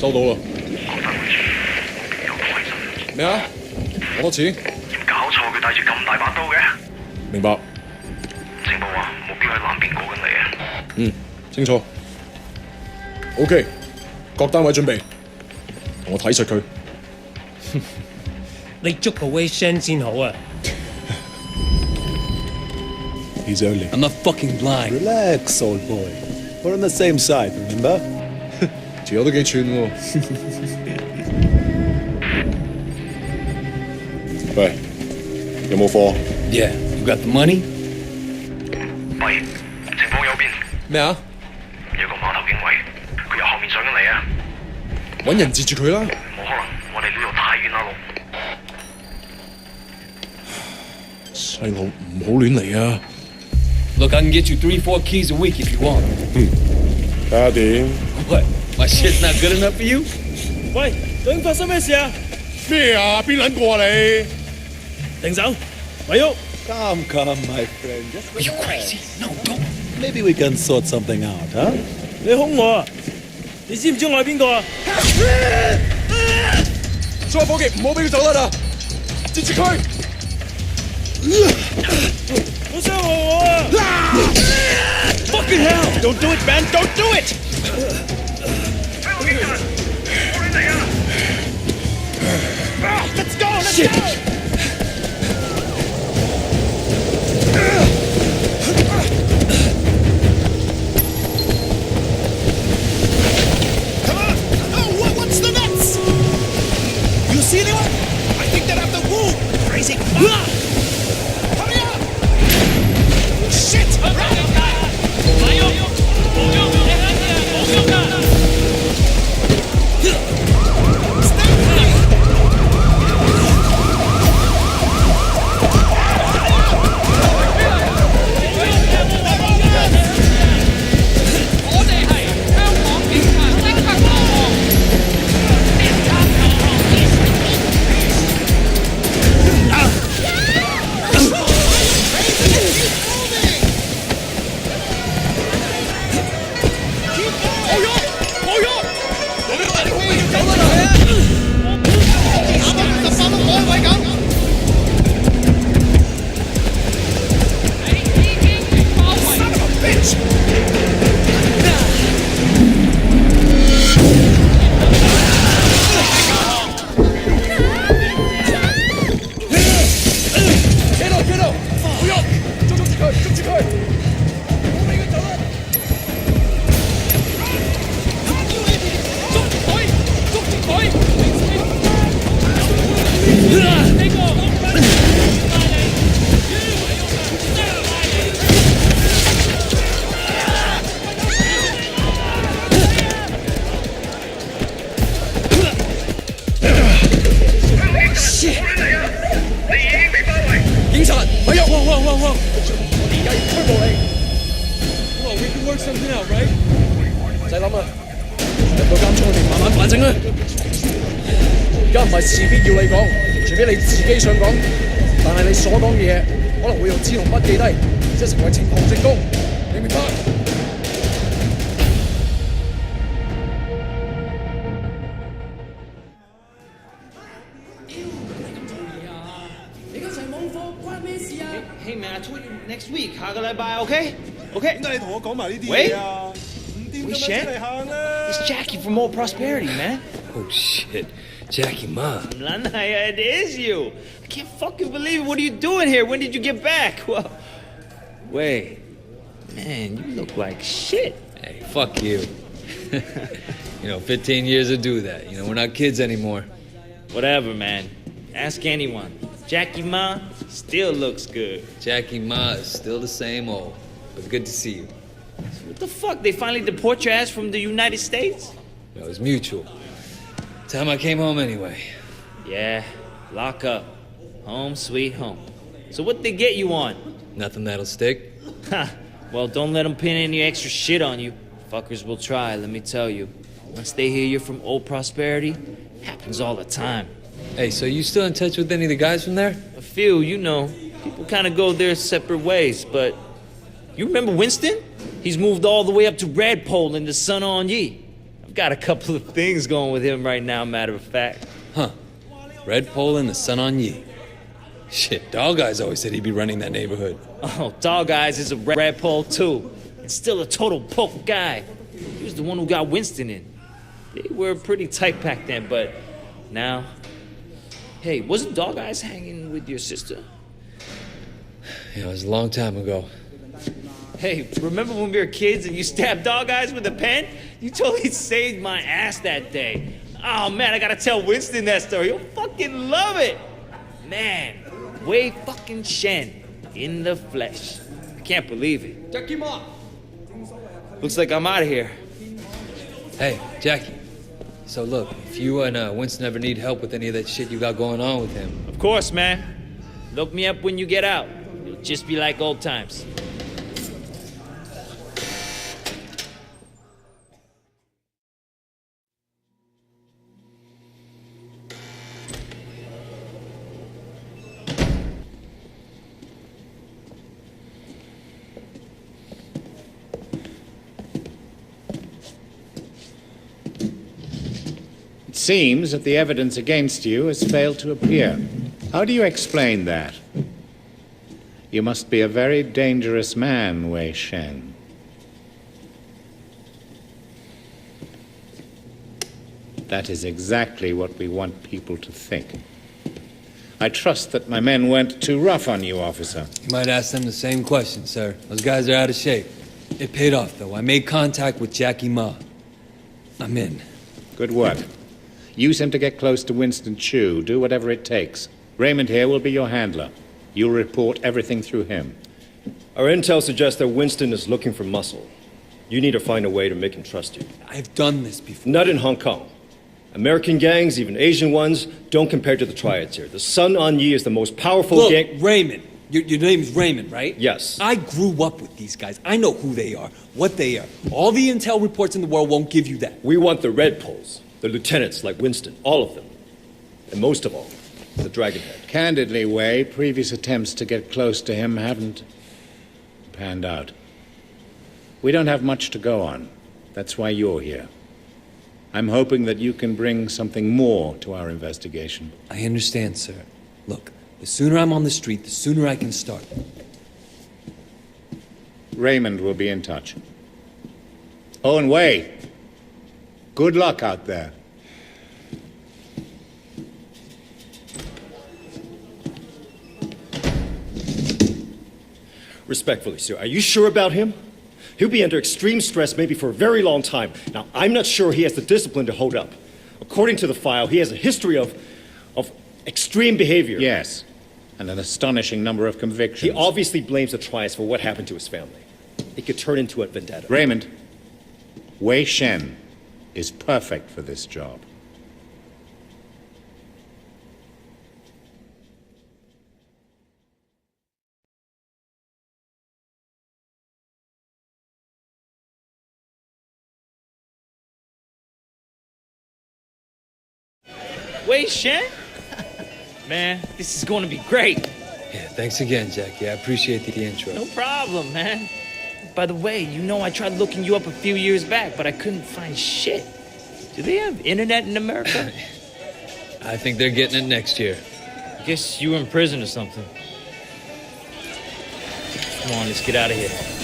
收到啦。講翻回住，有個開心。咩啊？攞多錢？搞錯，佢帶住咁大把刀嘅。明白。情報話目標喺南邊過緊嚟啊。嗯，清楚。OK， 各單位準備，同我睇實佢。你捉個 Wei Shen 先好啊。He's only. I'm not fucking blind. Relax, old boy. We're on the same side, remember? 條友都幾串喎。喂，有冇貨 Yeah, you got the money? 喂，情況有變。咩啊？有個碼頭警衛，佢由後面上緊嚟啊！揾人截住佢啦！冇可能，我哋呢度太遠啦，路。細路唔好亂嚟啊！ Look, I can get you 3-4 keys a week if you want. 睇下點？ What? My shit's not good enough for you? 喂，究竟發生咩事啊？咩啊？邊撚個啊你？停手，咪喐！ Come, my friend. Just Are you relax. crazy? No, don't. Maybe we can sort something out, huh? 你兇我啊！你知唔知我係邊個啊？所有伙計唔好俾佢走得啦！截住佢！好傷害我啊 ！Fucking hell! Don't do it, man! Don't do it! 喺後面人，我哋嚟啊 Let's go! Let's go! Come on! Oh, what's the nuts? You see anyone? I think they're at the wall. Crazy. Hurry up! Shit! something out, right? 唔使諗啦，入到監倉裏面慢慢反省啦。而家唔係事必要你講，除非你自己想講，但係你所講嘅嘢可能會用紙同筆記低，即係成為呈堂證供，你明白？Hey man, I told you next week， 下個禮拜 OK？ 點解你同我講埋呢啲嘢啊？唔掂咁樣出嚟行啦 It's Jackie from Old Prosperity, man. Oh shit, Jackie Ma. It is you. I can't fucking believe it. What are you doing here? When did you get back? Well, wait, man, you look like shit. Hey, fuck you. 15 years to do that. We're not kids anymore. Whatever, man. Ask anyone. Jackie Ma still looks good. Jackie Ma is still the same old, but good to see you. What the fuck? They finally deport your ass from the United States? It was mutual. Time I came home anyway. Yeah, lock up. Home sweet home. So what they get you on? Nothing that'll stick. Ha! Well, don't let them pin any extra shit on you. Fuckers will try, let me tell you. Once they hear you're from Old Prosperity, happens all the time. Hey, so you still in touch with any of the guys from there? A few, people kind of go their separate ways, but you remember Winston? He's moved all the way up to Redpole in the Sun On Yi. I've got a couple of things going with him right now, matter of fact. Huh. Red Pole and the Sun on Yi. Shit, Dog Eyes always said he'd be running that neighborhood. Oh, Dog Eyes is a red pole too. And still a total poke guy. He was the one who got Winston in. They were pretty tight back then, but now... Hey, wasn't Dog Eyes hanging with your sister? Yeah, it was a long time ago. Hey, remember when we were kids and you stabbed Dog Eyes with a pen? You totally saved my ass that day. Oh man, I gotta tell Winston that story. He'll fucking love it. Man, Wei fucking Shen in the flesh. I can't believe it. Looks like I'm out of here. Hey, Jackie. So look, if you and Winston ever need help with any of that shit you got going on with him... Of course, man. Look me up when you get out. It'll just be like old times. It seems that the evidence against you has failed to appear. How do you explain that? You must be a very dangerous man, Wei Shen. That is exactly what we want people to think. I trust that my men weren't too rough on you, officer. You might ask them the same question, sir. Those guys are out of shape. It paid off, though. I made contact with Jackie Ma. I'm in. Good work. Use him to get close to Winston Chu. Do whatever it takes. Raymond here will be your handler. You'll report everything through him. Our intel suggests that Winston is looking for muscle. You need to find a way to make him trust you. I've done this before. Not in Hong Kong. American gangs, even Asian ones, don't compare to the triads here. The Sun On Yi is the most powerful gang... Raymond. Your name's Raymond, right? Yes. I grew up with these guys. I know who they are, what they are. All the intel reports in the world won't give you that. We want the Red Poles, the lieutenants like Winston, all of them. And most of all, the Dragonhead. Candidly, Wei, previous attempts to get close to him haven't panned out. We don't have much to go on. That's why you're here. I'm hoping that you can bring something more to our investigation. I understand, sir. Look, the sooner I'm on the street, the sooner I can start. Raymond will be in touch. Oh, and Wei, good luck out there. Respectfully, sir, are you sure about him? He'll be under extreme stress maybe for a very long time. Now, I'm not sure he has the discipline to hold up. According to the file, he has a history of extreme behavior. Yes, and an astonishing number of convictions. He obviously blames the triads for what happened to his family. It could turn into a vendetta. Raymond, Wei Shen is perfect for this job. Wei Shen? Man, this is going to be great. Yeah, thanks again, Jackie. I appreciate the intro. No problem, man. By the way, you know I tried looking you up a few years back, but I couldn't find shit. Do they have internet in America? I think they're getting it next year. Guess you were in prison or something. Come on, let's get out of here.